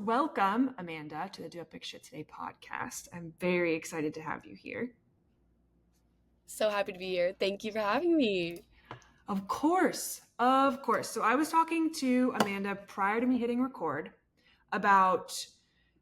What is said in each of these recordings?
welcome, Amanda, to the Do Epic Shit Today podcast. I'm very excited to have you here. So happy to be here. Thank you for having me. Of course. So I was talking to Amanda prior to me hitting record about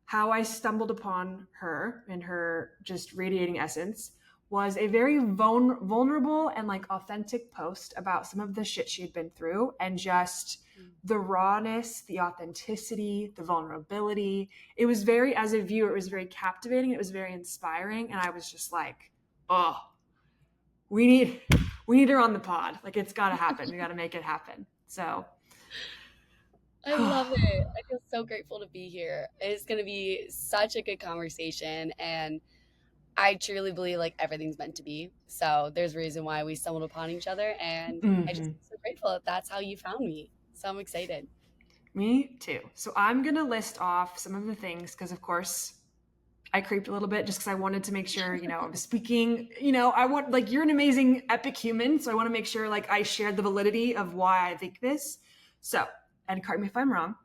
how I stumbled upon her and her just radiating essence was a very vulnerable and like authentic post about some of the shit she had been through and just the rawness, the authenticity, the vulnerability. It was very, as a viewer, it was very captivating. It was very inspiring. And I was just like, oh, we need her on the pod. Like, it's got to happen. We got to make it happen. So I love it. I feel so grateful to be here. It's going to be such a good conversation. And I truly believe like everything's meant to be. So there's a reason why we stumbled upon each other. And I just am so grateful that that's how you found me. So I'm excited. Me too. So I'm going to list off some of the things because, of course, I creeped a little bit just because I wanted to make sure, I was speaking, I want, like, you're an amazing epic human. So I want to make sure, like, I shared the validity of why I think this. So, and correct me if I'm wrong.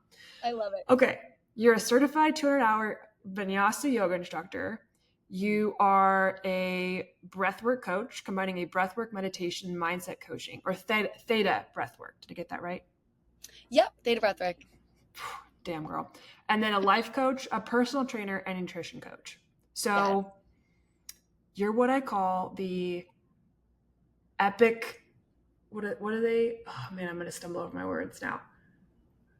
I love it. Okay. You're a certified 200-hour vinyasa yoga instructor. You are a breathwork coach, combining a breathwork, meditation, mindset coaching, or theta breathwork. Did I get that right? Yep. Theta breathwork. Damn girl. And then a life coach, a personal trainer, and nutrition coach. So You're what I call the epic, what are they? Oh man, I'm going to stumble over my words now.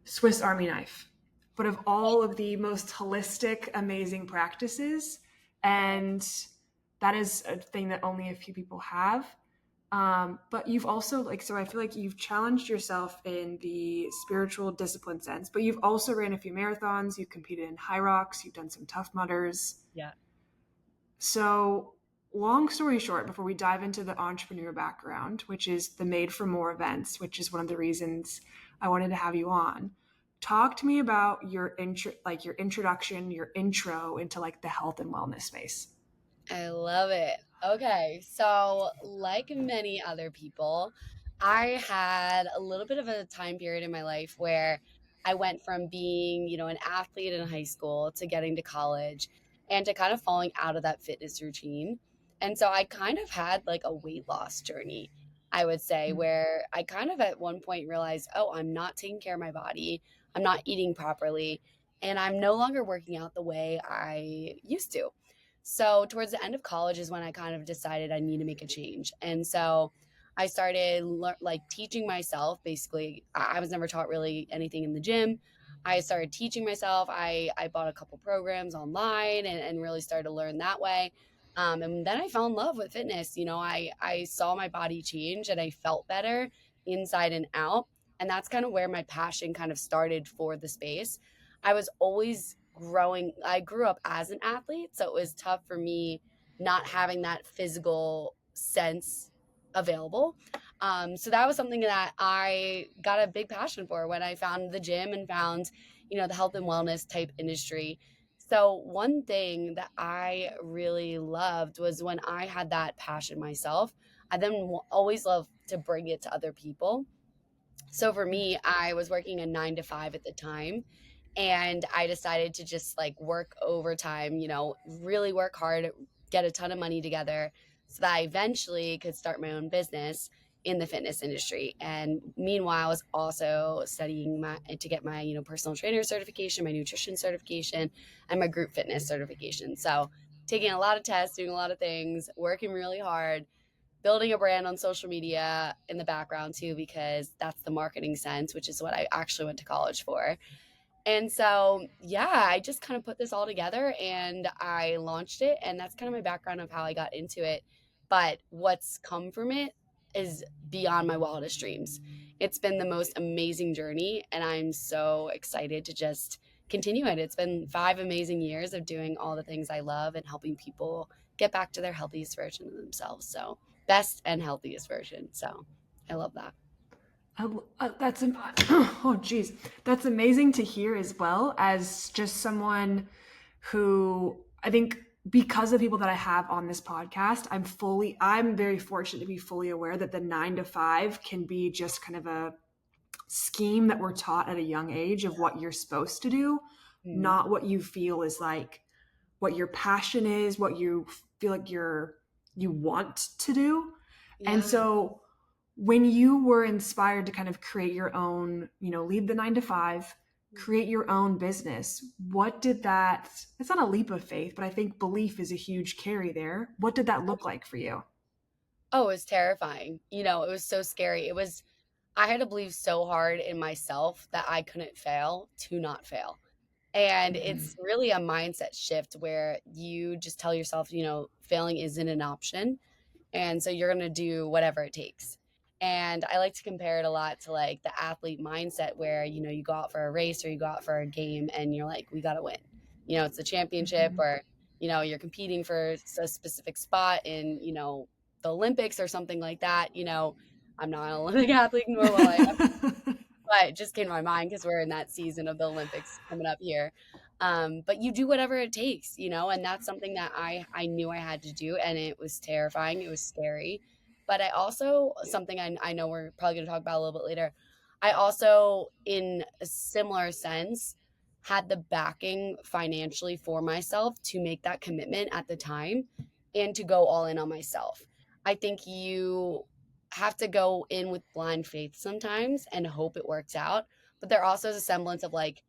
Swiss Army knife, but of all of the most holistic, amazing practices. And that is a thing that only a few people have. But you've also so I feel like you've challenged yourself in the spiritual discipline sense, but you've also ran a few marathons. You've competed in high rocks. You've done some Tough Mudders. Yeah. So long story short, before we dive into the entrepreneur background, which is the Made for More events, which is one of the reasons I wanted to have you on, talk to me about your introduction, your intro into like the health and wellness space. I love it. Okay, so like many other people, I had a little bit of a time period in my life where I went from being, an athlete in high school to getting to college and to kind of falling out of that fitness routine. And so I kind of had like a weight loss journey, I would say, where I kind of at one point realized, oh, I'm not taking care of my body, I'm not eating properly, and I'm no longer working out the way I used to. So towards the end of college is when I kind of decided I need to make a change. And so I started teaching myself. Basically, I was never taught really anything in the gym. I started teaching myself. I bought a couple programs online and really started to learn that way. And then I fell in love with fitness. I saw my body change and I felt better inside and out. And that's kind of where my passion kind of started for the space. I was always I grew up as an athlete, so it was tough for me not having that physical sense available. So that was something that I got a big passion for when I found the gym and found, the health and wellness type industry. So one thing that I really loved was when I had that passion myself, I then always loved to bring it to other people. So for me, I was working a 9 to 5 at the time, and I decided to just like work overtime, really work hard, get a ton of money together so that I eventually could start my own business in the fitness industry. And meanwhile, I was also studying to get my, personal trainer certification, my nutrition certification, and my group fitness certification. So taking a lot of tests, doing a lot of things, working really hard, building a brand on social media in the background too, because that's the marketing sense, which is what I actually went to college for. And so, yeah, I just kind of put this all together and I launched it. And that's kind of my background of how I got into it. But what's come from it is beyond my wildest dreams. It's been the most amazing journey. And I'm so excited to just continue it. It's been 5 amazing years of doing all the things I love and helping people get back to their healthiest version of themselves. So, best and healthiest version. So, I love that. That's oh geez, that's amazing to hear as well, as just someone who I think, because of people that I have on this podcast, I'm very fortunate to be fully aware that the 9 to 5 can be just kind of a scheme that we're taught at a young age of what you're supposed to do. Mhm. not what you feel is like what your passion is, what you feel like you want to do. And Yeah. so when you were inspired to kind of create your own, leave the 9 to 5, create your own business, what did that, it's not a leap of faith, but I think belief is a huge carry there. What did that look like for you? Oh, it was terrifying. It was so scary. I had to believe so hard in myself that I couldn't fail to not fail. And Mm-hmm. it's really a mindset shift where you just tell yourself, failing isn't an option. And so you're going to do whatever it takes. And I like to compare it a lot to like the athlete mindset where, you go out for a race or you go out for a game and you're like, we got to win. It's a championship Mm-hmm. or, you're competing for a specific spot in, the Olympics or something like that. I'm not an Olympic athlete, nor will I, but it just came to my mind because we're in that season of the Olympics coming up here. But you do whatever it takes, and that's something that I knew I had to do, and it was terrifying. It was scary, but I also something I know we're probably going to talk about a little bit later. I also, in a similar sense, had the backing financially for myself to make that commitment at the time and to go all in on myself. I think you have to go in with blind faith sometimes and hope it works out. But there also is a semblance of like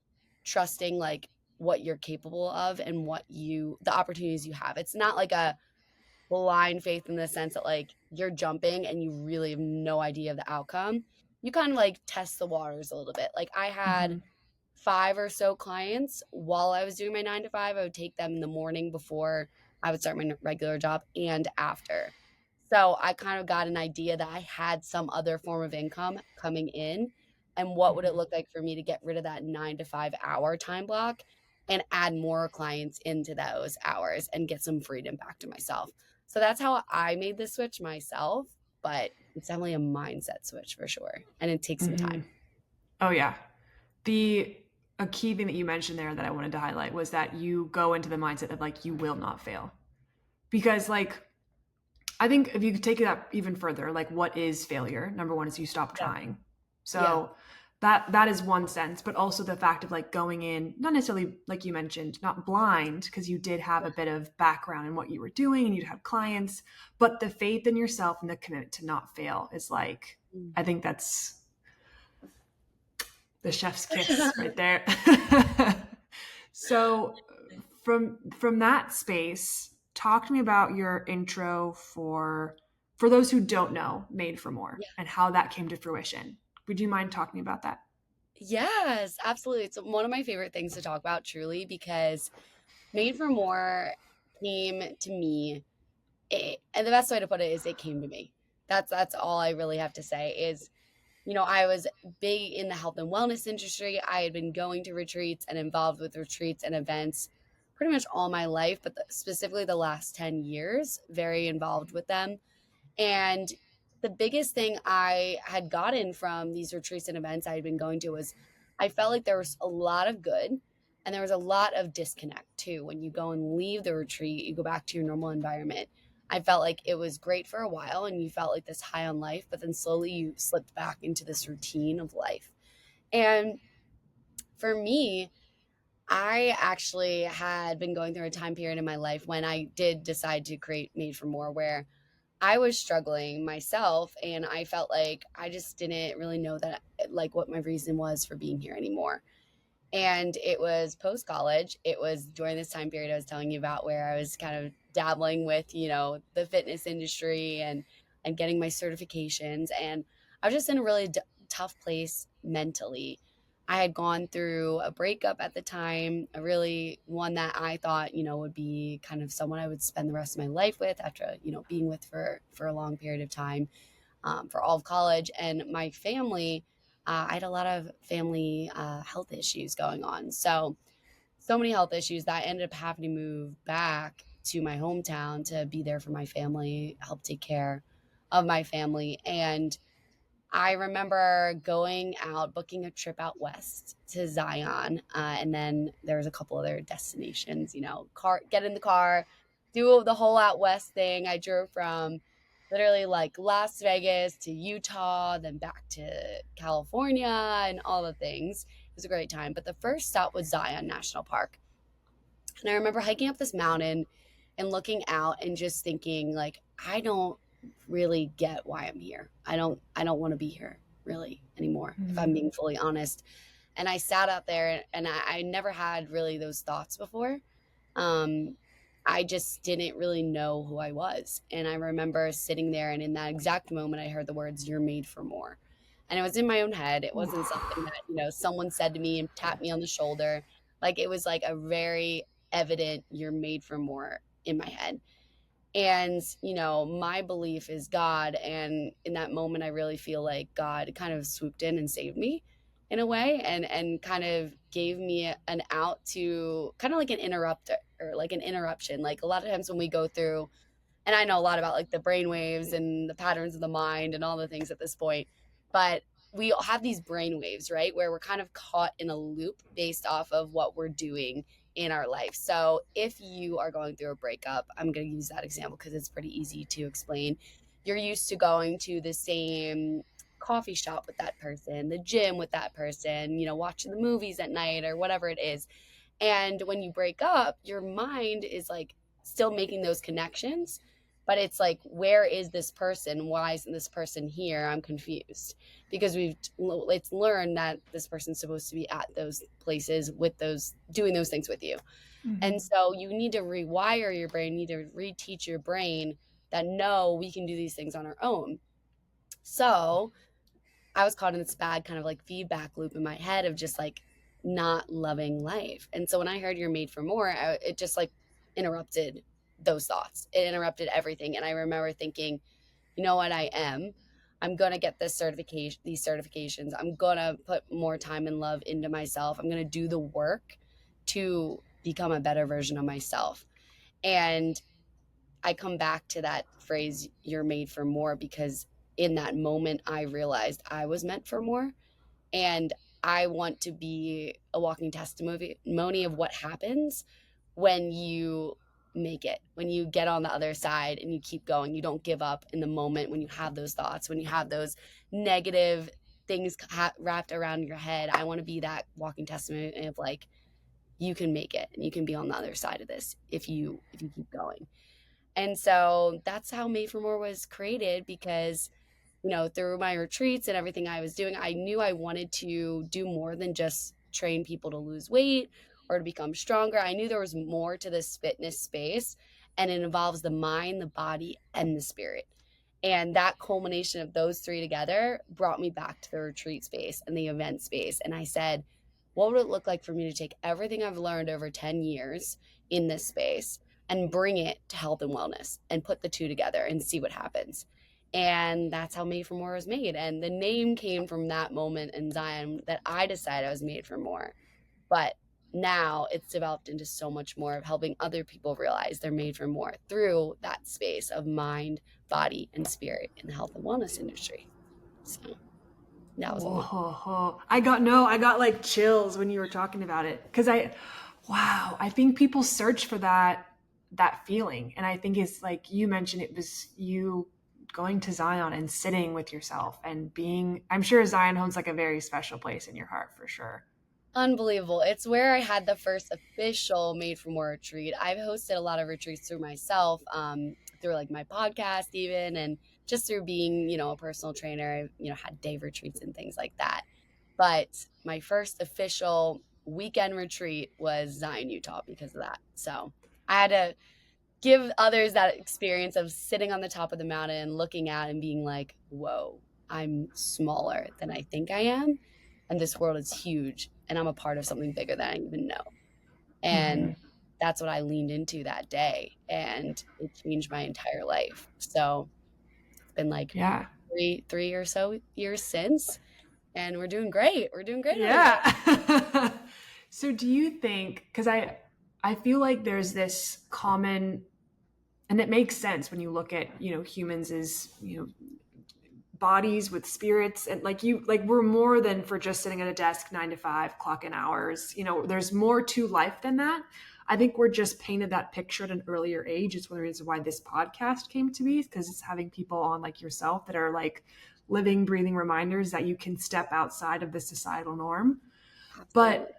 trusting like what you're capable of and the opportunities you have. It's not like a blind faith in the sense that like you're jumping and you really have no idea of the outcome. You kind of like test the waters a little bit. Like I had Mm-hmm. 5 or so clients while I was doing my 9 to 5. I would take them in the morning before I would start my regular job and after. So I kind of got an idea that I had some other form of income coming in. And what would it Mm-hmm. look like for me to get rid of that 9 to 5 hour time block and add more clients into those hours and get some freedom back to myself? So that's how I made the switch myself. But it's definitely a mindset switch for sure. And it takes some Mm-hmm. time. Oh yeah. The A key thing that you mentioned there that I wanted to highlight was that you go into the mindset of like you will not fail. Because like I think if you could take it up even further, like what is failure? Number one is you stop Yeah. trying. Yeah. So that is one sense, but also the fact of like going in, not necessarily like you mentioned, not blind, because you did have a bit of background in what you were doing and you'd have clients, but the faith in yourself and the commitment to not fail is like, I think that's the chef's kiss right there. So from that space, talk to me about your intro for those who don't know Made for More and how that came to fruition. Would you mind talking about that? Yes, absolutely. It's one of my favorite things to talk about, truly, because Made for More came to me, and the best way to put it is it came to me. That's all I really have to say is, I was big in the health and wellness industry. I had been going to retreats and involved with retreats and events pretty much all my life, but specifically the last 10 years, very involved with them. And the biggest thing I had gotten from these retreats and events I had been going to was I felt like there was a lot of good and there was a lot of disconnect too. When you go and leave the retreat, you go back to your normal environment. I felt like it was great for a while and you felt like this high on life, but then slowly you slipped back into this routine of life. And for me, I actually had been going through a time period in my life when I did decide to create Made for More, where I was struggling myself and I felt like I just didn't really know that like what my reason was for being here anymore. And it was post college. It was during this time period I was telling you about where I was kind of dabbling with, the fitness industry and getting my certifications and I was just in a really tough place mentally. I had gone through a breakup at the time, a really one that I thought, would be kind of someone I would spend the rest of my life with after, being with for a long period of time, for all of college. And my family, I had a lot of family health issues going on. So many health issues that I ended up having to move back to my hometown to be there for my family, help take care of my family. And I remember going out, booking a trip out west to Zion, and then there was a couple other destinations. Get in the car, do the whole out west thing. I drove from literally like Las Vegas to Utah, then back to California, and all the things. It was a great time. But the first stop was Zion National Park. And I remember hiking up this mountain and looking out and just thinking like, I don't really get why I'm here. I don't want to be here really anymore, if I'm being fully honest. And I sat out there and I never had really those thoughts before. Um, I just didn't really know who I was. And I remember sitting there, and in that exact moment, I heard the words, "You're made for more." And it was in my own head. It wasn't something that, someone said to me and tapped me on the shoulder. Like, it was like a very evident, "You're made for more" in my head. And, my belief is God. And in that moment, I really feel like God kind of swooped in and saved me in a way, and kind of gave me an out to kind of like an interrupter or like an interruption. Like a lot of times when we go through, and I know a lot about like the brain waves and the patterns of the mind and all the things at this point, but we all have these brain waves, right? Where we're kind of caught in a loop based off of what we're doing in our life. So if you are going through a breakup, I'm going to use that example because it's pretty easy to explain. You're used to going to the same coffee shop with that person, the gym with that person, watching the movies at night or whatever it is. And when you break up, your mind is like still making those connections, but it's like, where is this person? Why isn't this person here? I'm confused because it's learned that this person's supposed to be at those places with those, doing those things with you. And so you need to rewire your brain, you need to reteach your brain that no, we can do these things on our own. So I was caught in this bad kind of like feedback loop in my head of just like not loving life. And so when I heard "You're made for more," it just like interrupted those thoughts. It interrupted everything. And I remember thinking, you know what, I'm going to get these certifications. I'm going to put more time and love into myself. I'm going to do the work to become a better version of myself. And I come back to that phrase, "You're made for more," because in that moment, I realized I was meant for more. And I want to be a walking testimony of what happens when you make it, when you get on the other side and you keep going. You don't give up in the moment when you have those thoughts, when you have those negative things wrapped around your head. I want to be that walking testimony of like, you can make it and you can be on the other side of this if you keep going. And so that's how Made for More was created, because through my retreats and everything I was doing, I knew I wanted to do more than just train people to lose weight or to become stronger. I knew there was more to this fitness space, and it involves the mind, the body, and the spirit. And that culmination of those three together brought me back to the retreat space and the event space. And I said, what would it look like for me to take everything I've learned over 10 years in this space and bring it to health and wellness and put the two together and see what happens? And that's how Made for More was made. And the name came from that moment in Zion that I decided I was made for more. But now it's developed into so much more of helping other people realize they're made for more through that space of mind, body, and spirit in the health and wellness industry. So that was all. I got like chills when you were talking about it. Wow, I think people search for that feeling. And I think it's like you mentioned, it was you going to Zion and sitting with yourself and I'm sure Zion holds like a very special place in your heart for sure. Unbelievable. It's where I had the first official Made for More retreat. I've hosted a lot of retreats through myself, through like my podcast even, and just through being, a personal trainer. I've, had day retreats and things like that. But my first official weekend retreat was Zion, Utah because of that. So I had to give others that experience of sitting on the top of the mountain, looking out and being like, whoa, I'm smaller than I think I am. And this world is huge. And I'm a part of something bigger than I even know. And that's what I leaned into that day. And it changed my entire life. So it's been like three or so years since. And we're doing great. We're doing great. Yeah. So do you think, because I feel like there's this common, and it makes sense when you look at, humans as, bodies with spirits, and like we're more than for just sitting at a desk 9 to 5 clocking hours. There's more to life than that. I think we're just painted that picture at an earlier age. It's one of the reasons why this podcast came to be, because it's having people on like yourself that are like living, breathing reminders that you can step outside of the societal norm. Absolutely. But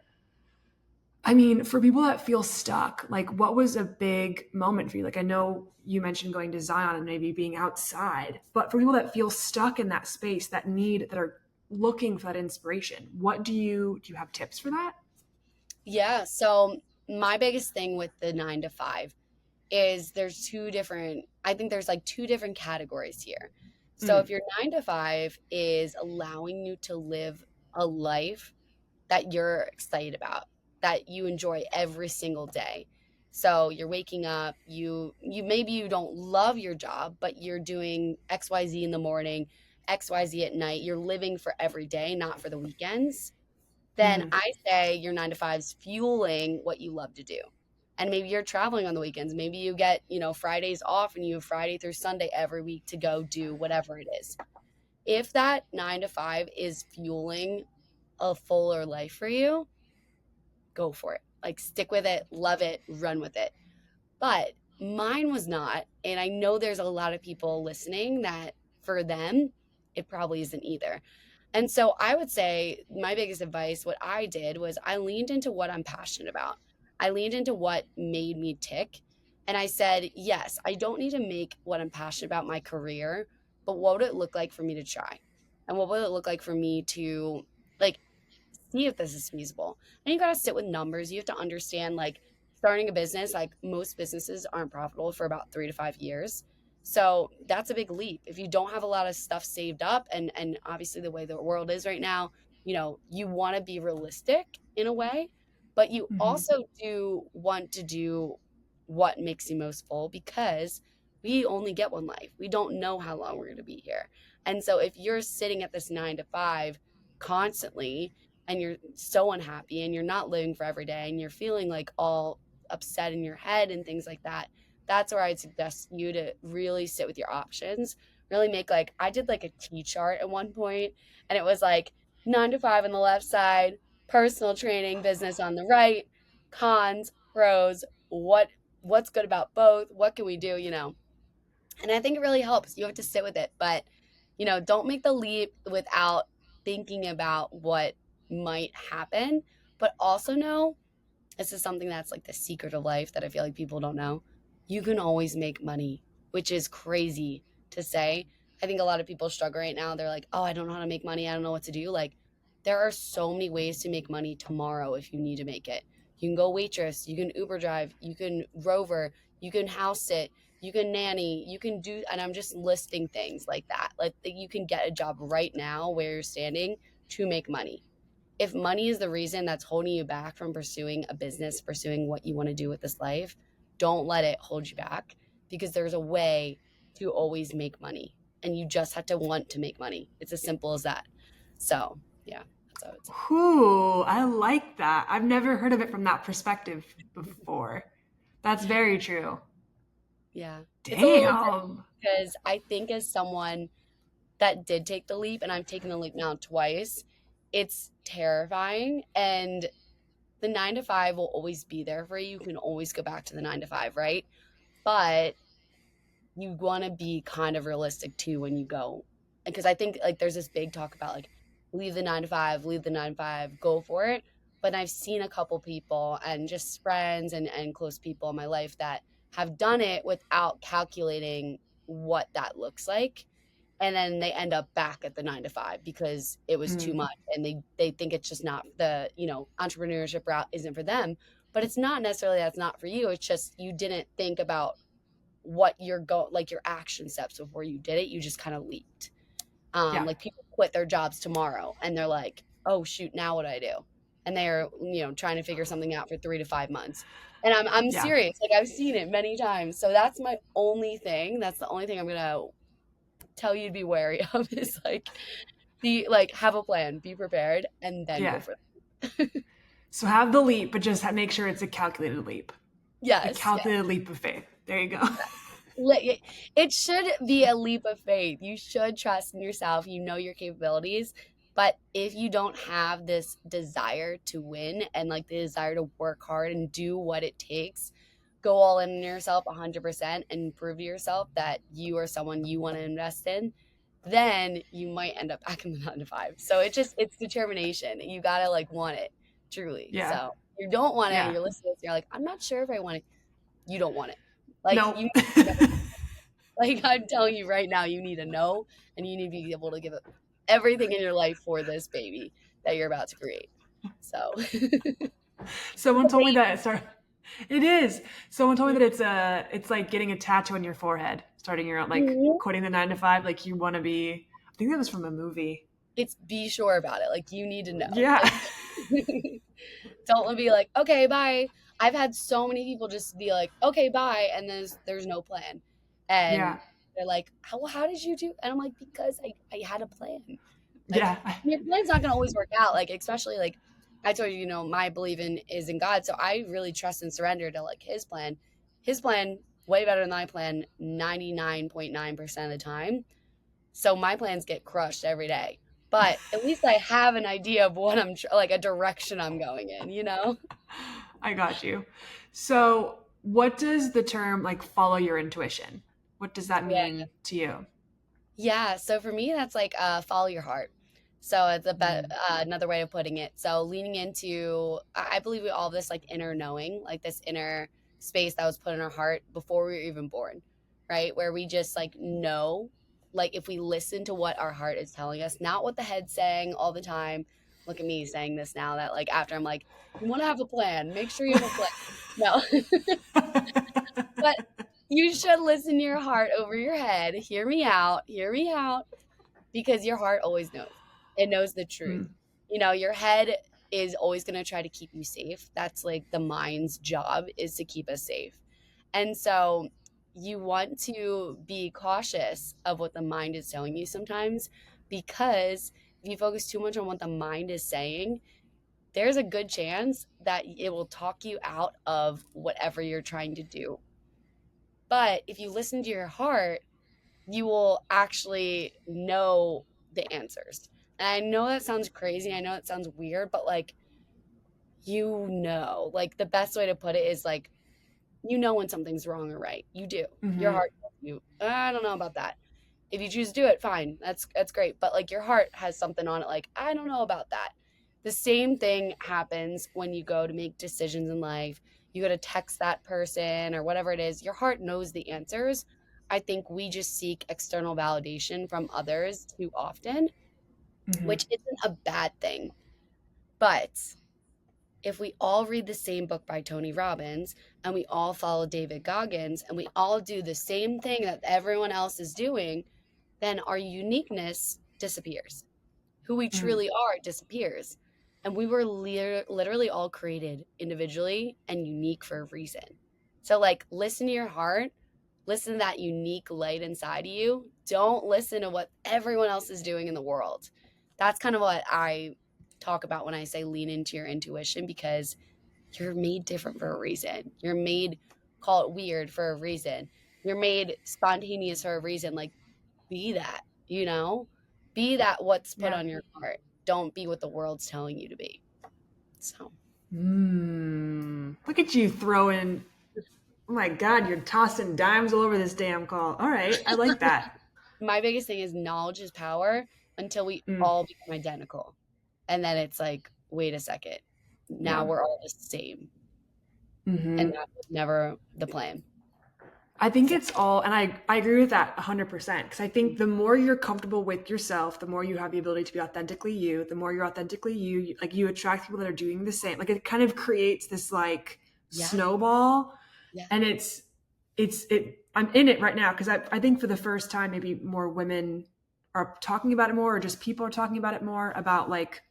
I mean, for people that feel stuck, like what was a big moment for you? Like I know you mentioned going to Zion and maybe being outside, but for people that feel stuck in that space, that are looking for that inspiration, what do you have tips for that? Yeah. So my biggest thing with the 9 to 5 is I think there's like two different categories here. So if Mm, your 9 to 5 is allowing you to live a life that you're excited about, that you enjoy every single day. So you're waking up, you maybe you don't love your job, but you're doing XYZ in the morning, XYZ at night. You're living for every day, not for the weekends. Then mm, I say your 9 to 5's fueling what you love to do. And maybe you're traveling on the weekends. Maybe you get, Fridays off and you have Friday through Sunday every week to go do whatever it is. If that 9 to 5 is fueling a fuller life for you, go for it. Like stick with it, love it, run with it. But mine was not. And I know there's a lot of people listening that for them, it probably isn't either. And so I would say my biggest advice, what I did was I leaned into what I'm passionate about. I leaned into what made me tick. And I said, yes, I don't need to make what I'm passionate about my career, but what would it look like for me to try? And what would it look like for me to like see if this is feasible? And you got to sit with numbers. You have to understand like starting a business, like most businesses aren't profitable for about 3 to 5 years. So that's a big leap. If you don't have a lot of stuff saved up, and obviously the way the world is right now, you want to be realistic in a way, but you mhm. also do want to do what makes you most full because we only get one life. We don't know how long we're going to be here. And so if you're sitting at this 9 to 5 constantly, and you're so unhappy and you're not living for every day and you're feeling like all upset in your head and things like that, that's where I'd suggest you to really sit with your options. Really make like, I did like a T chart at one point, and it was like 9 to 5 on the left side, personal training business on the right, cons, pros, what's good about both, what can we do, and I think it really helps. You have to sit with it, but don't make the leap without thinking about what might happen. But also know, this is something that's like the secret of life that I feel like people don't know. You can always make money, which is crazy to say. I think a lot of people struggle right now. They're like, oh, I don't know how to make money. I don't know what to do. Like, there are so many ways to make money tomorrow if you need to make it. You can go waitress, you can Uber drive, you can rover, you can house sit, you can nanny, you can do, and I'm just listing things like that. Like, you can get a job right now where you're standing to make money. If money is the reason that's holding you back from pursuing a business, pursuing what you want to do with this life, don't let it hold you back, because there's a way to always make money and you just have to want to make money. It's as simple as that. So, yeah, that's what I would say. Whew, I like that. I've never heard of it from that perspective before. That's very true. Yeah. It's a little different Damn. because I think as someone that did take the leap, and I've taken the leap now twice, it's terrifying. And the 9 to 5 will always be there for you. You can always go back to the 9 to 5, right? But you want to be kind of realistic too when you go, because I think like there's this big talk about like leave the 9 to 5, leave the 9 to 5, go for it. But I've seen a couple people and just friends and close people in my life that have done it without calculating what that looks like, and then they end up back at the 9 to 5 because it was too Mm, much, and they think it's just not the entrepreneurship route isn't for them. But it's not necessarily that's not for you. It's just you didn't think about what like your action steps before you did it. You just kind of leaped. yeah, Like people quit their jobs tomorrow and they're like, oh shoot, now what do I do? And they're trying to figure something out for 3 to 5 months. And I'm yeah. serious. Like I've seen it many times. So that's my only thing. That's the only thing I'm gonna tell you to be wary of is like be like have a plan, be prepared, and then go Yeah. for it. So have the leap, but just make sure it's a calculated leap. A Yes, yes. calculated leap of faith. There you go. It should be a leap of faith. You should trust in yourself. You know your capabilities. But if you don't have this desire to win and like the desire to work hard and do what it takes, go all in yourself 100% and prove to yourself that you are someone you want to invest in, then you might end up back in the 9 to 5. So it's determination. You got to like want it. truly. Yeah. So you don't want it, and Yeah. you're listening, and you're like, I'm not sure if I want it. You don't want it. Like No. you need to know. Like I'm telling you right now, you need to know, and you need to be able to give it everything in your life for this baby that you're about to create. So Someone the told me that baby. it started. It is. Someone told me that it's like getting a tattoo on your forehead, starting your own, like Mhm. quitting the 9 to 5. Like you want to be. I think that was from a movie. It's be sure about it. Like you need to know. Yeah. Like don't be like, okay, bye. I've had so many people just be like, okay, bye, and there's no plan, and Yeah. they're like, how did you do? And I'm like, because I had a plan. Like Yeah. your plan's not gonna always work out. Like especially like I told you, my belief is in God, so I really trust and surrender to like His plan. His plan way better than my plan 99.9% of the time. So my plans get crushed every day. But at least I have an idea of what like a direction I'm going in, you know? I got you. So, what does the term like follow your intuition? What does that Yeah. mean to you? Yeah. So for me, that's like follow your heart. So it's Mm, another way of putting it. So leaning into, I believe we all have this like inner knowing, like this inner space that was put in our heart before we were even born, right? Where we just like know, like if we listen to what our heart is telling us, not what the head's saying all the time. Look at me saying this now that like after I'm like, you want to have a plan, make sure you have a plan. No, but you should listen to your heart over your head. Hear me out, because your heart always knows. It knows the truth. mm, Your head is always going to try to keep you safe. That's like the mind's job, is to keep us safe. And so you want to be cautious of what the mind is telling you sometimes, because if you focus too much on what the mind is saying, there's a good chance that it will talk you out of whatever you're trying to do. But if you listen to your heart, you will actually know the answers. And I know that sounds crazy. I know it sounds weird, but like, like the best way to put it is like, when something's wrong or right. You do. Your hmm heart tells you, I don't know about that. If you choose to do it, fine. That's great. But like your heart has something on it, like, I don't know about that. The same thing happens when you go to make decisions in life. You go to text that person or whatever it is. Your heart knows the answers. I think we just seek external validation from others too often, hmm which isn't a bad thing. But if we all read the same book by Tony Robbins, and we all follow David Goggins, and we all do the same thing that everyone else is doing, then our uniqueness disappears. Who we mm, truly are disappears. And we were literally all created individually and unique for a reason. So, like, listen to your heart, listen to that unique light inside of you. Don't listen to what everyone else is doing in the world. That's kind of what I talk about when I say lean into your intuition, because you're made different for a reason. You're made, call it weird, for a reason. You're made spontaneous for a reason. Like, be that, be that what's put yeah. on your heart. Don't be what the world's telling you to be. So Look at you throwing. Oh my God, you're tossing dimes all over this damn call. All right, I like that. my biggest thing is knowledge is power until we Mm, all become identical. And then it's like, wait a second. Now yeah. we're all the same. And hmm that was never the plan. I think So it's all, and I agree with that 100%. Because I think the more you're comfortable with yourself, the more you have the ability to be authentically you. The more you're authentically you, like you attract people that are doing the same. Like it kind of creates this like yeah, snowball, yeah, and it. I'm in it right now because I think for the first time, maybe more women are talking about it more, or just people are talking about it more about like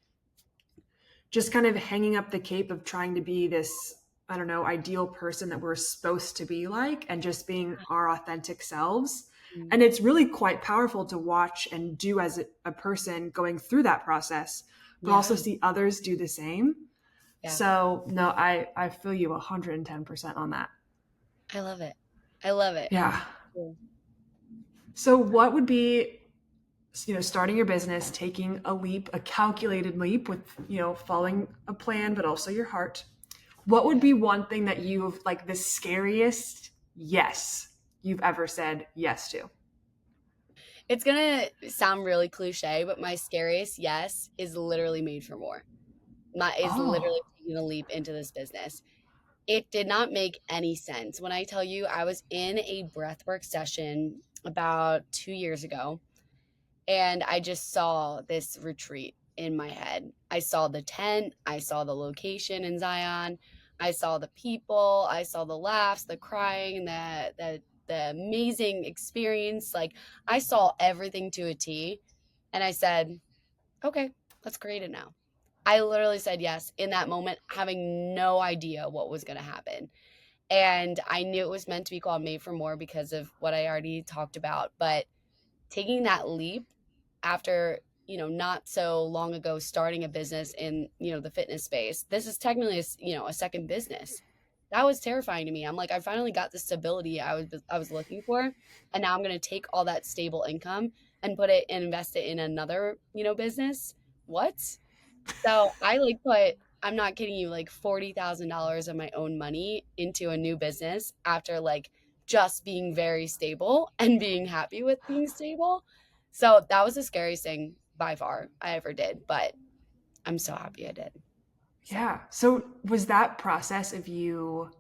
just kind of hanging up the cape of trying to be this, I don't know, ideal person that we're supposed to be like, and just being our authentic selves. mm, And it's really quite powerful to watch and do as a person going through that process, but also yeah, see others do the same. yeah. So no, I feel you 110% on that. I love it. I love it. Yeah. Cool. So what would be, starting your business, taking a leap, a calculated leap with, following a plan, but also your heart. What would Yeah. be one thing that you've like the scariest yes you've ever said yes to? It's gonna sound really cliche, but my scariest yes is literally made for more. Is literally Oh. taking a leap into this business. It did not make any sense. When I tell you, I was in a breathwork session about 2 years ago, and I just saw this retreat in my head. I saw the tent, I saw the location in Zion, I saw the people, I saw the laughs, the crying, the amazing experience. Like, I saw everything to a T, and I said, "Okay, let's create it now." I literally said yes in that moment, having no idea what was going to happen. And I knew it was meant to be called Made for More because of what I already talked about. But taking that leap after, not so long ago, starting a business in, the fitness space, this is technically, a second business. That was terrifying to me. I'm like, I finally got the stability I was looking for. And now I'm going to take all that stable income and put it and invest it in another, business. What? So I like put, I'm not kidding you, like $40,000 of my own money into a new business after like just being very stable and being happy with being stable. So that was the scariest thing by far I ever did, but I'm so happy I did. So Yeah. So was that process of you,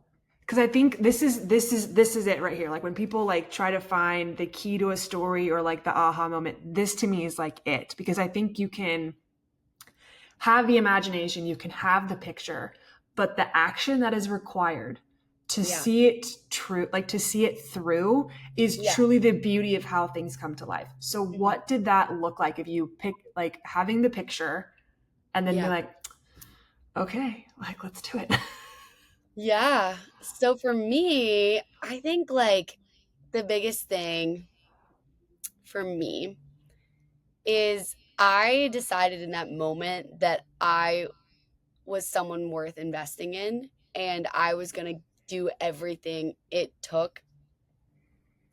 because I think this is it right here. Like when people like try to find the key to a story or like the aha moment, this to me is like it, because I think you can have the imagination, you can have the picture, but the action that is required to yeah, see it true, like to see it through, is yeah. truly the beauty of how things come to life. So Mhm. what did that look like if you pick, like having the picture and then be Yeah. like, okay, like let's do it. Yeah. So for me, I think like the biggest thing for me is I decided in that moment that I was someone worth investing in, and I was going to do everything it took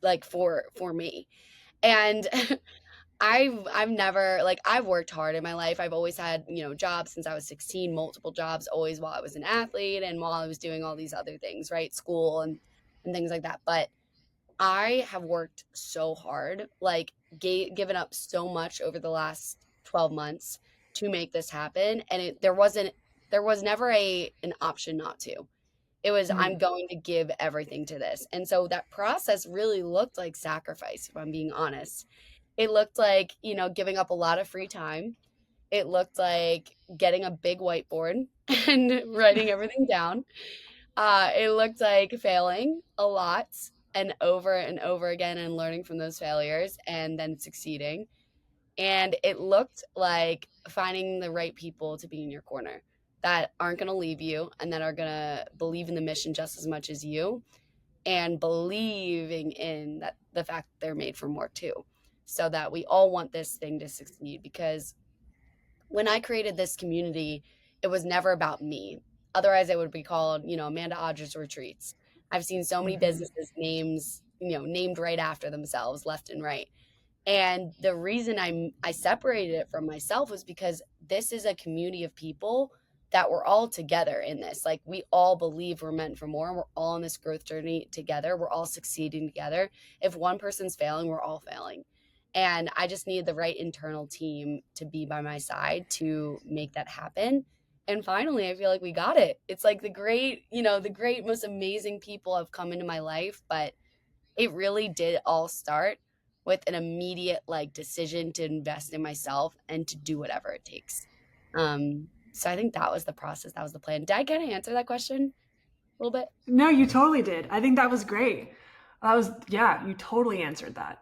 like for me. And I've never, like, I've worked hard in my life. I've always had, jobs since I was 16, multiple jobs, always while I was an athlete and while I was doing all these other things, right? School and things like that. But I have worked so hard, like given up so much over the last 12 months to make this happen. And there was never an option not to. It was, I'm Mm, going to give everything to this. And so that process really looked like sacrifice, if I'm being honest. It looked like, giving up a lot of free time. It looked like getting a big whiteboard and writing everything down. It looked like failing a lot and over again and learning from those failures and then succeeding. And it looked like finding the right people to be in your corner that aren't going to leave you and that are going to believe in the mission just as much as you, and believing in that the fact that they're made for more too. So that we all want this thing to succeed, because when I created this community, it was never about me. Otherwise, it would be called, Amanda Odgers Retreats. I've seen so many mhm, businesses named right after themselves, left and right. And the reason I separated it from myself was because this is a community of people that we're all together in this. Like, we all believe we're meant for more, and we're all on this growth journey together. We're all succeeding together. If one person's failing, we're all failing. And I just need the right internal team to be by my side to make that happen. And finally, I feel like we got it. It's like the great, most amazing people have come into my life, but it really did all start with an immediate like decision to invest in myself and to do whatever it takes. So I think that was the process. That was the plan. Did I kind of answer that question a little bit? no, you totally did. I think that was great. That was, yeah, you totally answered that.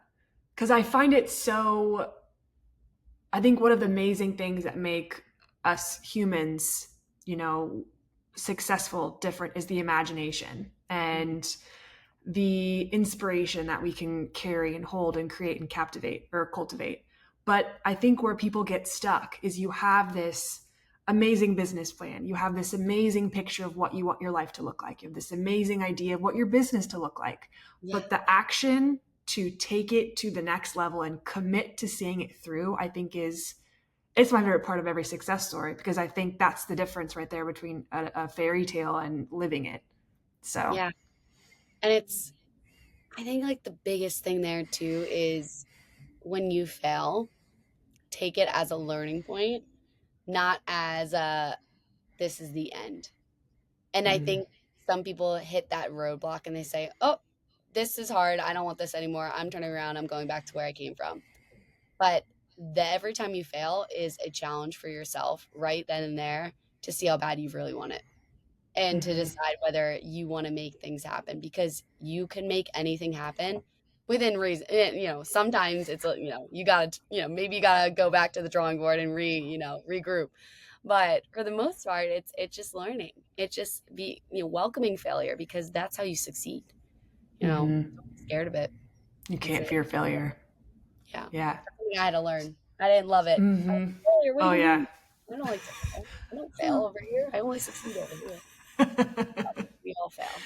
Because I find it so, I think one of the amazing things that make us humans, you know, successful, different, is the imagination Mhm. and the inspiration that we can carry and hold and create and captivate or cultivate. But I think where people get stuck is you have this amazing business plan. You have this amazing picture of what you want your life to look like. You have this amazing idea of what your business to look like. Yeah. But the action to take it to the next level and commit to seeing it through, I think is, it's my favorite part of every success story, because I think that's the difference right there between a fairy tale and living it. So, Yeah. And I think like the biggest thing there too is when you fail, take it as a learning point, not as a this is the end. And I Mhm. think some people hit that roadblock and they say, oh, this is hard. I don't want this anymore. I'm turning around. I'm going back to where I came from. But every time you fail is a challenge for yourself right then and there to see how bad you really want it and to Mhm. decide whether you want to make things happen because you can make anything happen within reason. Sometimes it's, you got to, maybe you got to go back to the drawing board and regroup. But for the most part, it's just learning. It's just welcoming failure because that's how you succeed. Don't Mhm. be scared of it. You It's can't fear failure. yeah. Yeah. Something I had to learn. I didn't love it. Mhm. Failure, what do Oh you yeah. mean? I don't like to fail. I don't fail over here. I only succeed over here. We all fail.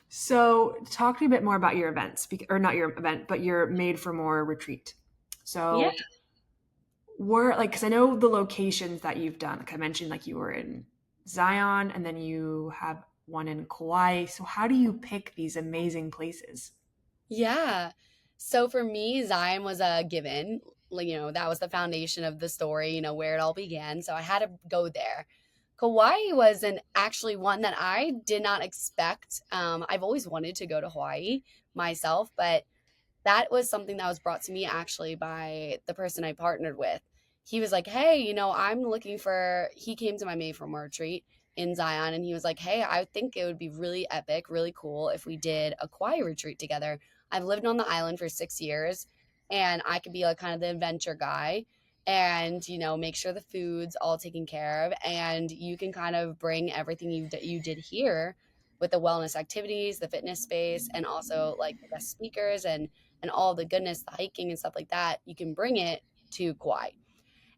So, talk to me a bit more about your events, or not your event, but your Made for More retreat. Yeah. So, where, like, because I know the locations that you've done. Like I mentioned, like you were in Zion, and then you have one in Kauai. So, how do you pick these amazing places? Yeah. So for me, Zion was a given. That was the foundation of the story, where it all began. So I had to go there. Kauai was an actually one that I did not expect. I've always wanted to go to Hawaii myself, but that was something that was brought to me actually by the person I partnered with. He was like, "Hey, I'm looking for." He came to my May from retreat in Zion, and he was like, "Hey, I think it would be really epic, really cool if we did a Kauai retreat together. I've lived on the island for 6 years, and I could be like kind of the adventure guy." And make sure the food's all taken care of, and you can kind of bring everything you did here with the wellness activities, the fitness space, and also like the guest speakers and all the goodness, the hiking and stuff like that, you can bring it to Kauai.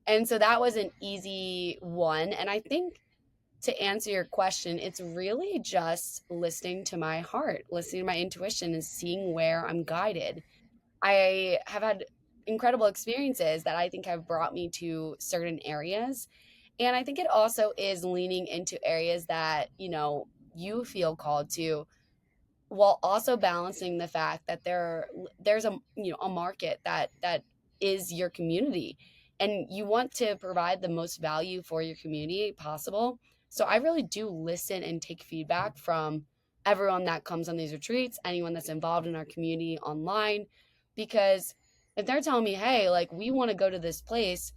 And so that was an easy one. And I think to answer your question, it's really just listening to my heart, listening to my intuition and seeing where I'm guided. I have had incredible experiences that I think have brought me to certain areas. And I think it also is leaning into areas that, you feel called to while also balancing the fact that there's a market that is your community and you want to provide the most value for your community possible. So I really do listen and take feedback from everyone that comes on these retreats, anyone that's involved in our community online, because if they're telling me, hey, like we want to go to this place,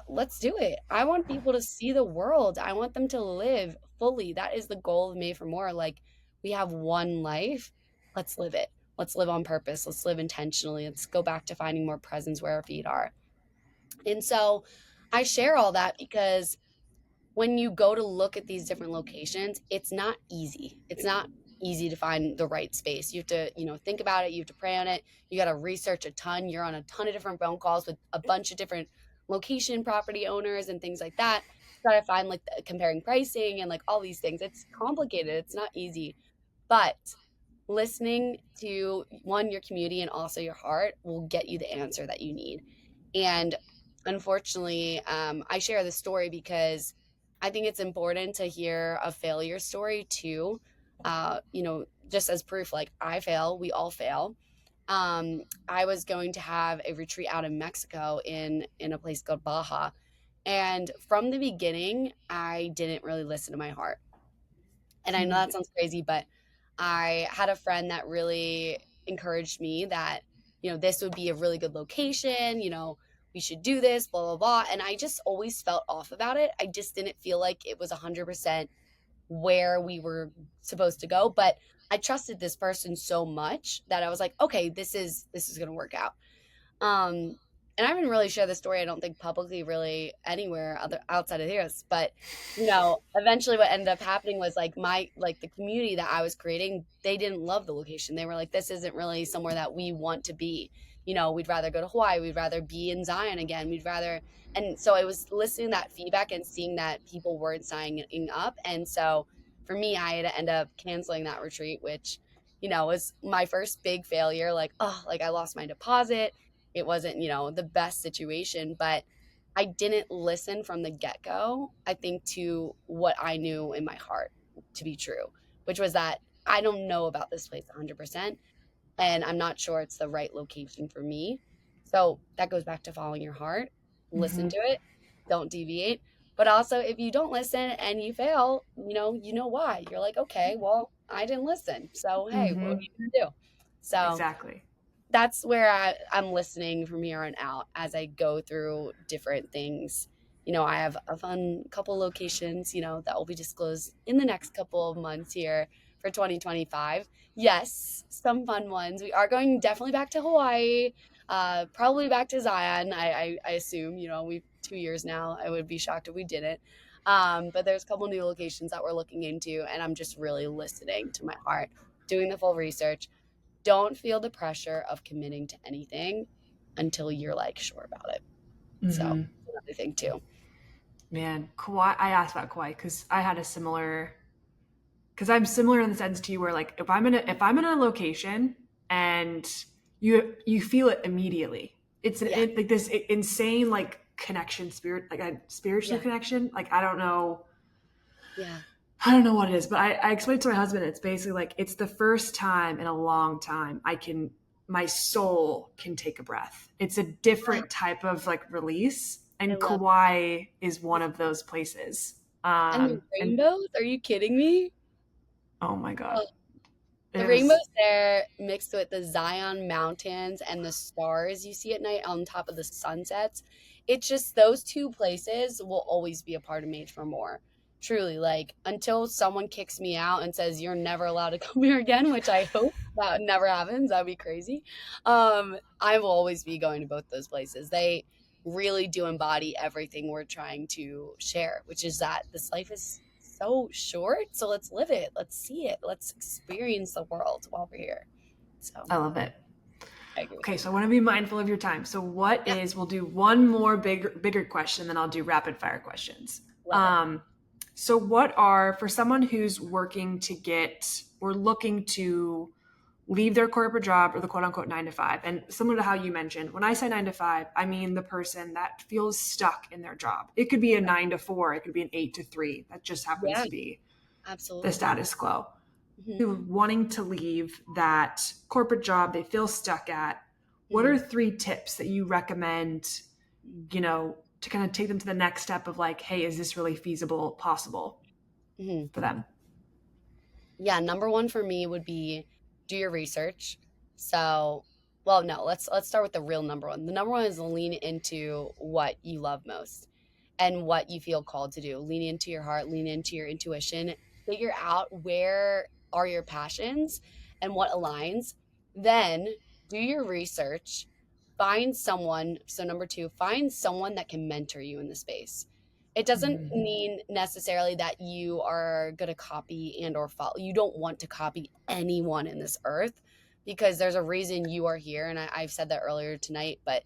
let's do it. I want people to see the world. I want them to live fully. That is the goal of Made for More. Like, we have one life. Let's live it. Let's live on purpose. Let's live intentionally. Let's go back to finding more presence where our feet are. And so I share all that because when you go to look at these different locations, it's not easy. It's not easy to find the right space. You have to, think about it. You have to pray on it. You got to research a ton. You're on a ton of different phone calls with a bunch of different location property owners and things like that. Try to find like comparing pricing and like all these things. It's complicated. It's not easy. But listening to one, your community and also your heart will get you the answer that you need. And unfortunately, I share this story because I think it's important to hear a failure story too. Just as proof, like I fail, we all fail. I was going to have a retreat out in Mexico in a place called Baja, and from the beginning, I didn't really listen to my heart. And I know Hmm. that sounds crazy, but I had a friend that really encouraged me that, this would be a really good location, we should do this, blah, blah, blah. And I just always felt off about it. I just didn't feel like it was 100% where we were supposed to go. But I trusted this person so much that I was like, okay, this is going to work out. Um, and I haven't really shared the story, I don't think publicly really anywhere other outside of this, but eventually what ended up happening was like the community that I was creating, they didn't love the location. They were like, this isn't really somewhere that we want to be. We'd rather go to Hawaii, we'd rather be in Zion again, we'd rather and so I was listening to that feedback and seeing that people weren't signing up. And so for me, I had to end up canceling that retreat, which, was my first big failure. Like, oh, like I lost my deposit, it wasn't, the best situation, but I didn't listen from the get-go, I think, to what I knew in my heart to be true, which was that I don't know about this place 100%, and I'm not sure it's the right location for me. So that goes back to following your heart. Listen Hmm. to it, don't deviate. But also, if you don't listen and you fail, you know why. You're like, okay, well, I didn't listen. So, hey, what are Mm-hmm. you going to do? So, Exactly. that's where I'm listening from here on out as I go through different things. I have a fun couple locations, that will be disclosed in the next couple of months here for 2025. Yes, some fun ones. We are going definitely back to Hawaii, probably back to Zion. I assume, we've 2 years now. I would be shocked if we didn't. But there's a couple new locations that we're looking into, and I'm just really listening to my heart, doing the full research. Don't feel the pressure of committing to anything until you're like sure about it. So Mm-hmm. another thing too. Man, Kauai. I asked about Kauai because I had a similar. Because I'm similar in the sense to you, where like if I'm in a location and you feel it immediately. Yeah. Like this insane like connection, like a spiritual Yeah. connection. Like Yeah. I don't know what it is, but I explained to my husband. It's basically like it's the first time in a long time my soul can take a breath. It's a different type of like release, I and love Kauai is one of those places. and the And rainbows. Are you kidding me? oh my god, The it rainbows was there mixed with the Zion Mountains and the stars you see at night on top of the sunsets. It's just those two places will always be a part of Made for More. Truly, like until someone kicks me out and says you're never allowed to come here again, which I hope that never happens. That'd be crazy. I will always be going to both those places. They really do embody everything we're trying to share, which is that this life is so short. So let's live it. Let's see it. Let's experience the world while we're here. So I love it. I agree. Okay, so I want to be mindful of your time. So Yeah, we'll do one more bigger question, then I'll do rapid fire questions. love it. So what are for someone who's working to get or looking to leave their corporate job or the quote unquote 9 to 5, and similar to how you mentioned, when I say 9 to 5, I mean the person that feels stuck in their job. It could be a 9 to 4, it could be an 8 to 3. That just happens Yeah, to be the absolutely. status quo. Hmm. Wanting to leave that corporate job they feel stuck at, what Hmm. are 3 tips that you recommend, to kind of take them to the next step of like, hey, is this really feasible, possible Hmm. for them? Yeah, number one for me would be do your research. So, well, no, let's start with the real number one. The number one is lean into what you love most and what you feel called to do. Lean into your heart, lean into your intuition, figure out where are your passions and what aligns. Then do your research, find someone. So, number two, find someone that can mentor you in the space. It doesn't Mm-hmm. mean necessarily that you are going to copy and or follow. You don't want to copy anyone in this earth because there's a reason you are here. And I've said that earlier tonight, but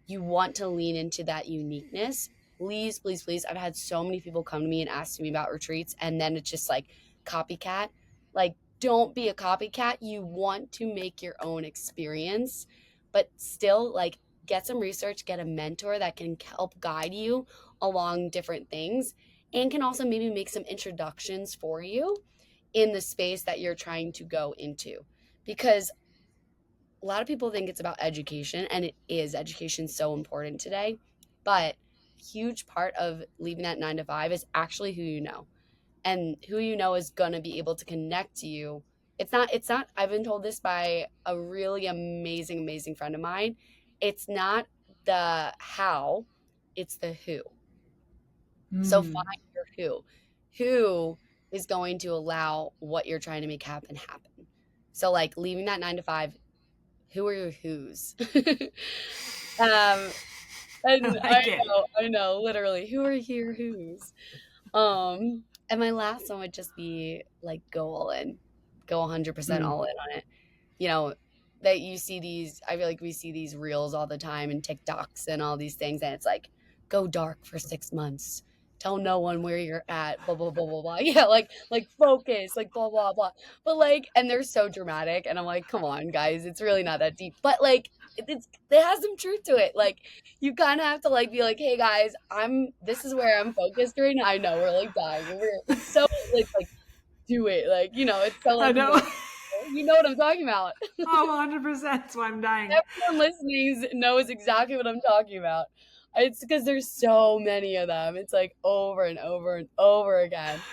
you want to lean into that uniqueness. Please, please, please. I've had so many people come to me and ask me about retreats, and then it's just like copycat. Like, don't be a copycat. You want to make your own experience, but still, like, get some research, get a mentor that can help guide you along different things and can also maybe make some introductions for you in the space that you're trying to go into. Because a lot of people think it's about education, and it is. Education so important today, but a huge part of leaving that 9 to 5 is actually who you know, and who you know is going to be able to connect to you. It's not I've been told this by a really amazing friend of mine. It's not the how, it's the who. So Mm. find your who is going to allow what you're trying to make happen. So like leaving that 9 to 5, who are your who's? um, I and like it. I know, literally, who are your who's? And my last one would just be like go all in, go 100% Mm. all in on it. You know, that you see these, I feel like we see these reels all the time and TikToks and all these things, and it's like, go dark for 6 months. Tell no one where you're at, blah blah blah blah blah. Yeah, like focus, like blah blah blah. But like, and they're so dramatic, and I'm like, come on, guys, it's really not that deep. But like, it has some truth to it. Like, you kind of have to like be like, hey guys, this is where I'm focused right now. I know we're like dying, and it's so like do it, like it's so I like know. you know what I'm talking about. Oh, 100%. That's why I'm dying. Everyone listening knows exactly what I'm talking about. It's because there's so many of them. It's like over and over and over again.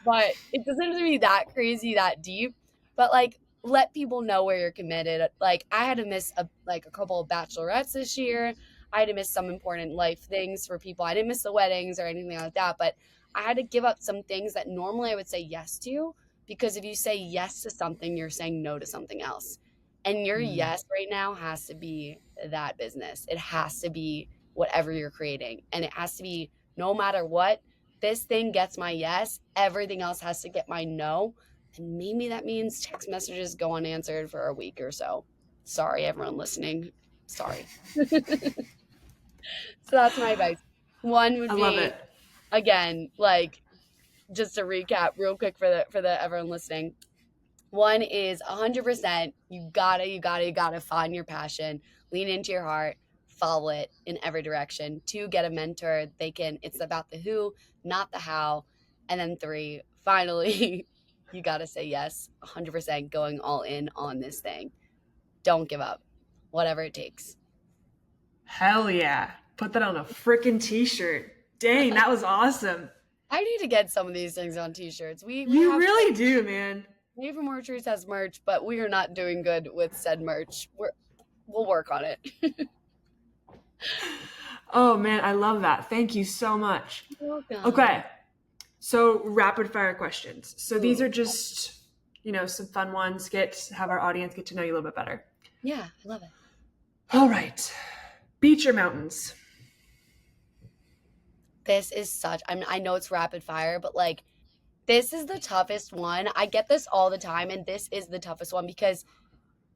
But it doesn't have to be that crazy, that deep. But like, let people know where you're committed. Like, I had to miss a couple of bachelorettes this year. I had to miss some important life things for people. I didn't miss the weddings or anything like that, but I had to give up some things that normally I would say yes to, because if you say yes to something, you're saying no to something else. And your yes right now has to be that business. It has to be whatever you're creating. And it has to be, no matter what, this thing gets my yes, everything else has to get my no. And maybe that means text messages go unanswered for a week or so. Sorry, everyone listening. Sorry. So that's my advice. One would I love be, it. again, like, just to recap real quick for the everyone listening. One is 100%, you gotta find your passion, lean into your heart, follow it in every direction. Two, get a mentor. It's about the who, not the how. And then three, finally, you gotta say yes, 100%, going all in on this thing. Don't give up, whatever it takes. Hell yeah. Put that on a freaking t-shirt. Dang, that was awesome. I need to get some of these things on t-shirts. We You have, really do, man. Made for More Retreats has merch, but we are not doing good with said merch. We'll work on it. Oh man, I love that. Thank you so much. You're welcome. Okay. So rapid fire questions. So these Ooh, are just, some fun ones. Have our audience get to know you a little bit better. yeah, I love it. All right. Beach or mountains? This is I know it's rapid fire, but like, this is the toughest one. I get this all the time, and this is the toughest one because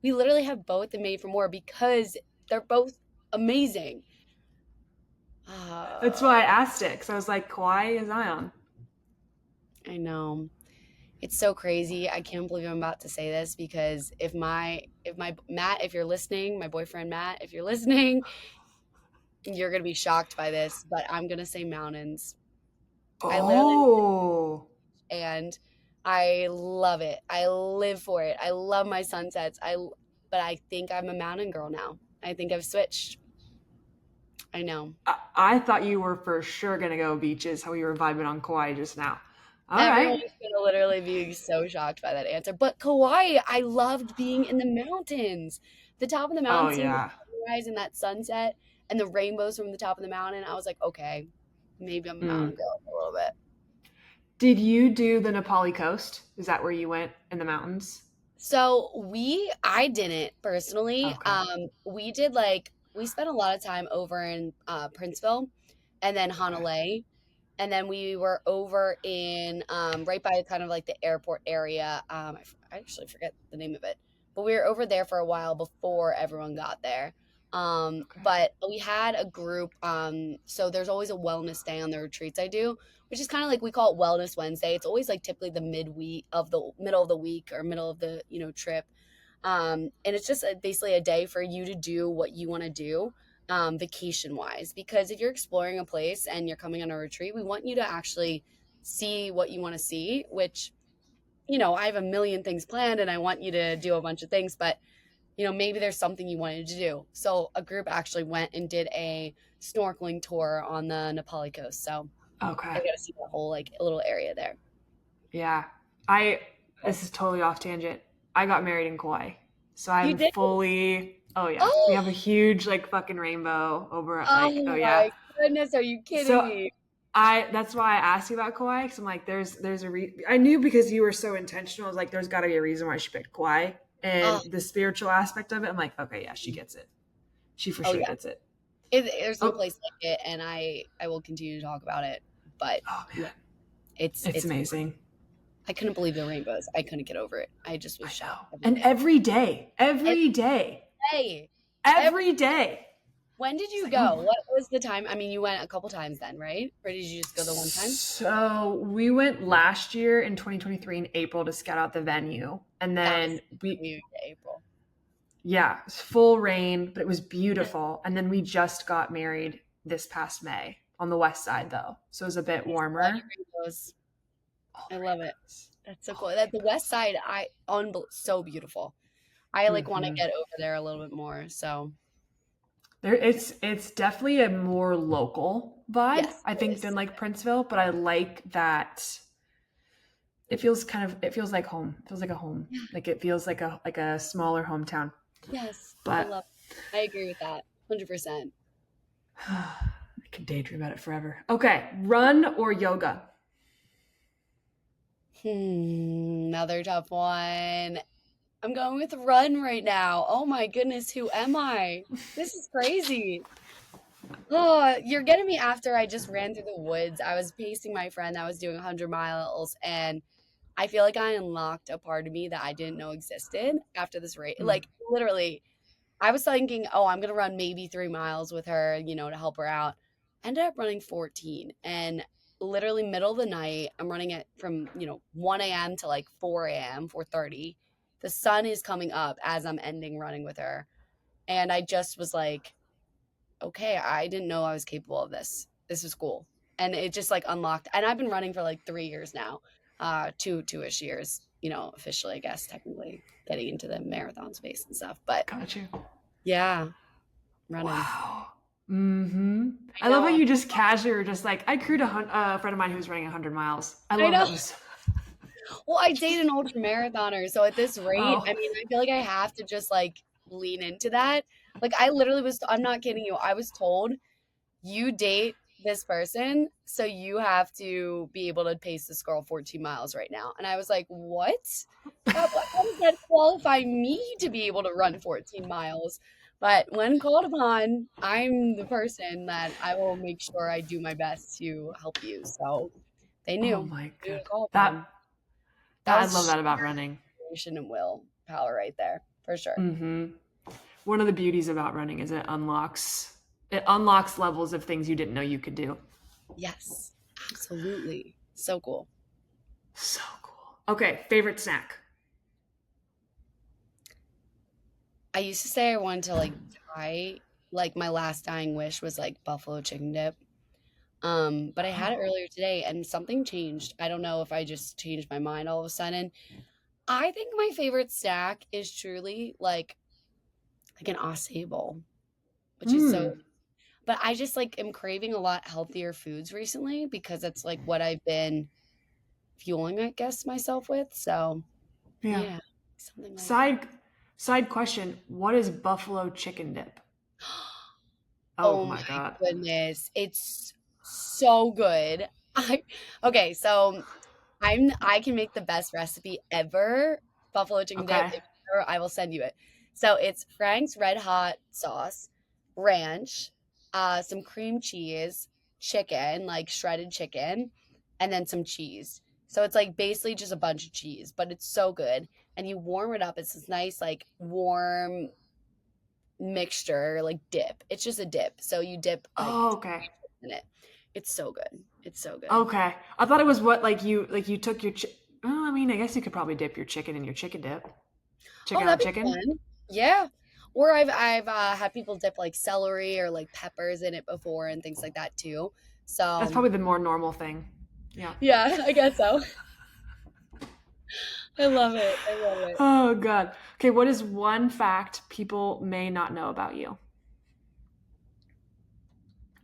we literally have both and Made for More because they're both amazing. That's why I asked it, because I was like, Kauai is Zion. I know. It's so crazy. I can't believe I'm about to say this because if my Matt, if you're listening, my boyfriend Matt, if you're listening, you're gonna be shocked by this, but I'm gonna say mountains. I literally Oh. and I love it. I live for it. I love my sunsets. But I think I'm a mountain girl now. I think I've switched. I know. I thought you were for sure going to go beaches, how we were vibing on Kauai just now. All right. Everyone's gonna literally be so shocked by that answer. But Kauai, I loved being in the mountains. The top of the Oh, mountain, seeing the yeah. sunrise and that sunset and the rainbows from the top of the mountain. I was like, okay, maybe I'm a mountain Mm. girl a little bit. Did you do the Nepali coast? Is that where you went in the mountains? I didn't personally. Okay. We spent a lot of time over in Princeville and then Okay. Hanalei. And then we were over in right by kind of like the airport area. I actually forget the name of it, but we were over there for a while before everyone got there. Okay. But we had a group. So there's always a wellness day on the retreats I do, which is kind of like we call it Wellness Wednesday. It's always like typically the middle of the week or middle of the trip. And it's just basically a day for you to do what you want to do, vacation wise. Because if you're exploring a place and you're coming on a retreat, we want you to actually see what you want to see, which, I have a million things planned and I want you to do a bunch of things, but, maybe there's something you wanted to do. So a group actually went and did a snorkeling tour on the Nepali coast. So I Okay. got to see the whole like little area there. Yeah. This is totally off tangent. I got married in Kauai. So You I'm did? fully, oh yeah. We Oh, have a huge like fucking rainbow over at like, oh oh yeah. my goodness. Are you kidding So me? that's why I asked you about Kauai, because I'm like, I knew, because you were so intentional. I was like, there's got to be a reason why she picked Kauai, Oh, and the spiritual aspect of it. I'm like, okay, yeah, she gets it. She for oh sure yeah. gets it. There's no Oh, place like it, and I will continue to talk about it. But oh yeah, man, it's it's it's amazing. I couldn't believe the rainbows. I couldn't get over it. I just was I know. shocked every And day. every day, Every every day, day. Every every day. When did It's you like, oh go? my. What was the time? I mean, you went a couple times then, right? Or did you just go the one time? So we went last year in 2023 in April to scout out the venue, and That was then New April. yeah, it was full rain, but it was beautiful. And then we just got married this past May on the west side, though, so it was a bit I saw warmer. your rainbows. All I the love it. rainbows, That's so all cool. the That the west rainbows. side, so beautiful. I like want to Hmm. get over there a little bit more. So It's definitely a more local vibe, Yes, I it think, than is. like Princeville, but I like that it feels like home. It feels like a home. Yeah. Like it feels like a smaller hometown. Yes. I But love it. I agree with that. 100%. I could daydream about it forever. Okay, run or yoga? Another tough one. I'm going with run right now. Oh my goodness, who am I? This is crazy. Oh, you're getting me after I just ran through the woods. I was pacing my friend that was doing 100 miles, and I feel like I unlocked a part of me that I didn't know existed after this race. Mm, Like, literally, I was thinking, oh, I'm going to run maybe 3 miles with her, to help her out. Ended up running 14. And literally, middle of the night, I'm running it from, 1 a.m. to like 4 a.m., 4:30. The sun is coming up as I'm ending running with her. And I just was like, okay, I didn't know I was capable of this. This is cool. And it just like unlocked. And I've been running for like 3 years now, two-ish years, officially, I guess, technically getting into the marathon space and stuff. But got you. yeah, running. Wow. Mm-hmm. I I love how know. you just casually were just like, I crewed a friend of mine who was running 100 miles. I I love know. that was. Well, I date an ultra marathoner. So at this rate, Oh, I mean, I feel like I have to just like lean into that. Like I literally I'm not kidding you. I was told you date this person, so you have to be able to pace this girl 14 miles right now. And I was like, what? How does that qualify me to be able to run 14 miles? But when called upon, I'm the person that I will make sure I do my best to help you. So they oh knew. my They knew god. to call That upon. That that I was love just that about running. determination and will power right there, for sure. Mm-hmm. One of the beauties about running is it unlocks levels of things you didn't know you could do. Yes, absolutely. So cool. So cool. Okay, favorite snack. I used to say I wanted to like die. Like my last dying wish was like buffalo chicken dip. But I had it Oh. earlier today and something changed. I don't know if I just changed my mind all of a sudden. I think my favorite snack is truly like an acai bowl, which is so, Mm. but I just like am craving a lot healthier foods recently because it's like what I've been fueling, I guess, myself with. So Yeah. yeah, something like that. Side side question, what is buffalo chicken dip? Oh Oh my my god. goodness. It's so good. I Okay, so I can make the best recipe ever. Buffalo chicken dip. Okay. If ever, I will send you it. So it's Frank's Red Hot sauce, ranch, some cream cheese, chicken, like shredded chicken, and then some cheese. So it's like basically just a bunch of cheese, but it's so good. And you warm it up. It's this nice, like warm mixture, like dip. It's just a dip. So you dip like Oh, okay. in it. It's so good. It's so good. Okay. I thought it was what like you took your oh, I mean, I guess you could probably dip your chicken in your chicken dip. Oh, Chicken on that'd be chicken. fun. Yeah. Or I've had people dip like celery or like peppers in it before and things like that too. That's So probably the more normal thing. Yeah. yeah, I guess so. I love it. I love it. Oh god. Okay, what is one fact people may not know about you?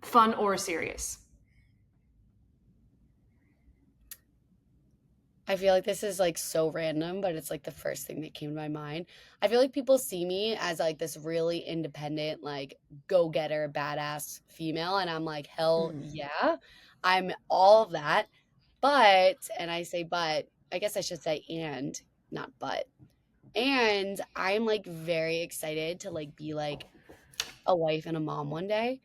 Fun or serious? I feel like this is like so random, but it's like the first thing that came to my mind. I feel like people see me as like this really independent, like go-getter, badass female, and I'm like, hell Mm. yeah, I'm all of that. But, and I say but, I guess I should say and, not but. And I'm like very excited to like be like a wife and a mom one day.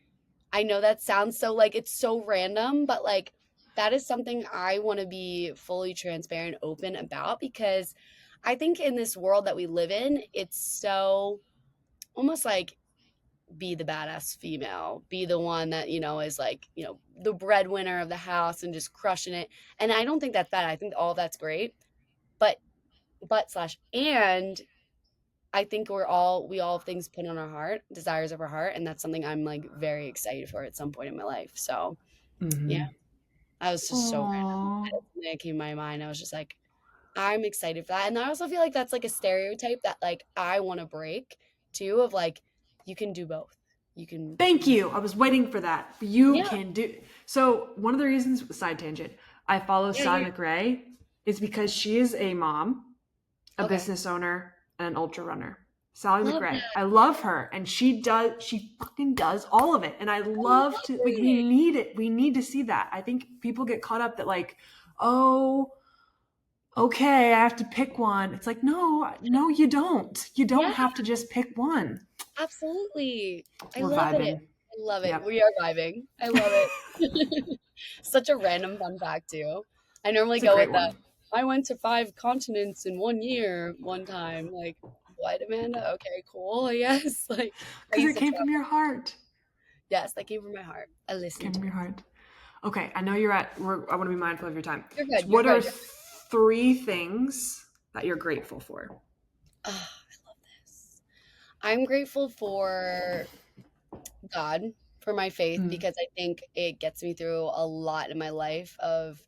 I know that sounds so like it's so random, but like that is something I want to be fully transparent, open about because I think in this world that we live in, it's so almost like be the badass female, be the one that, is like, the breadwinner of the house and just crushing it. And I don't think that's bad. I think all that's great. But slash and I think we all have things put on our heart, desires of our heart, and that's something I'm like very excited for at some point in my life. So yeah, Mm-hmm. that was just so random. Aww. That came to my mind. I was just like, I'm excited for that. And I also feel like that's like a stereotype that like I want to break too of like you can do both. You can. Thank you. I was waiting for that. You Yeah. can do. So one of the reasons, side tangent, I follow Yeah. Sally McRae is because she is a mom, a Okay. business owner, and an ultra runner. Sally Love McRae. that. I love her. And she fucking does all of it. And I I love love to, like, we it. need it. We need to see that. I think people get caught up that, like, oh, okay, I have to pick one. It's like, no, you don't. You don't Yeah. have to just pick one. Absolutely. I We're love it. vibing. I love it. Yep. We are vibing. I love it. Such a random fun fact too. I normally It's a go with great the one. I went to 5 continents in 1 year one time. Like, what, Amanda? Okay, cool. Yes. Like, I Because used it to came from travel. your heart. Yes, that came from my heart. I It came listened. from your heart. Okay, I know you're I want to be mindful of your time. You're So good. You're what are good. 3 things that you're grateful for? Oh, I love this. I'm grateful for God, for my faith, Mm, because I think it gets me through a lot in my life of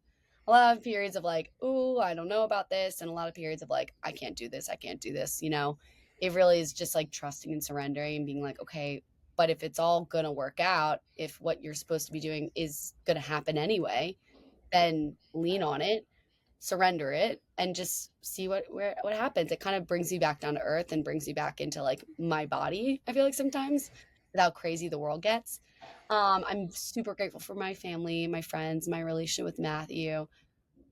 a lot of periods of like, "Ooh, I don't know about this," and a lot of periods of like, "I can't do this. I can't do this." It really is just like trusting and surrendering and being like, "Okay, but if it's all gonna work out, if what you're supposed to be doing is gonna happen anyway, then lean on it, surrender it, and just see what happens." It kind of brings you back down to earth and brings you back into like my body. I feel like sometimes with how crazy the world gets. I'm super grateful for my family, my friends, my relationship with Matthew,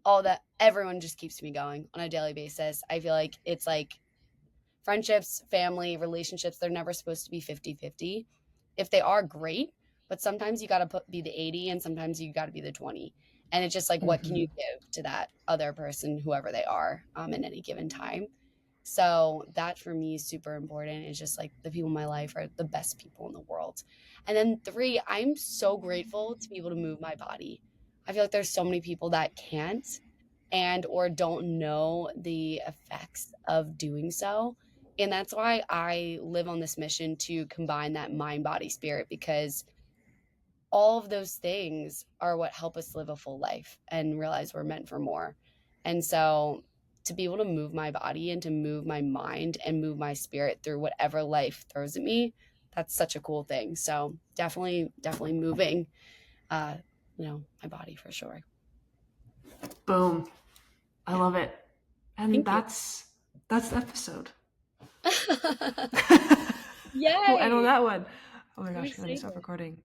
all that. Everyone just keeps me going on a daily basis. I feel like it's like friendships, family, relationships, they're never supposed to be 50-50. If they are, great, but sometimes you got to be the 80 and sometimes you got to be the 20. And it's just like, what can you mhm. give to that other person, whoever they are, in any given time? So that for me is super important. It's just like the people in my life are the best people in the world. And then 3, I'm so grateful to be able to move my body. I feel like there's so many people that can't and or don't know the effects of doing so. And that's why I live on this mission to combine that mind, body, spirit, because all of those things are what help us live a full life and realize we're meant for more. And so to be able to move my body and to move my mind and move my spirit through whatever life throws at me, that's such a cool thing. So definitely moving my body for sure. Boom. I Yeah. love it. And Thank you. that's the episode. We'll end on Yay. that one. Oh my I'm gosh, let me stop excited. recording.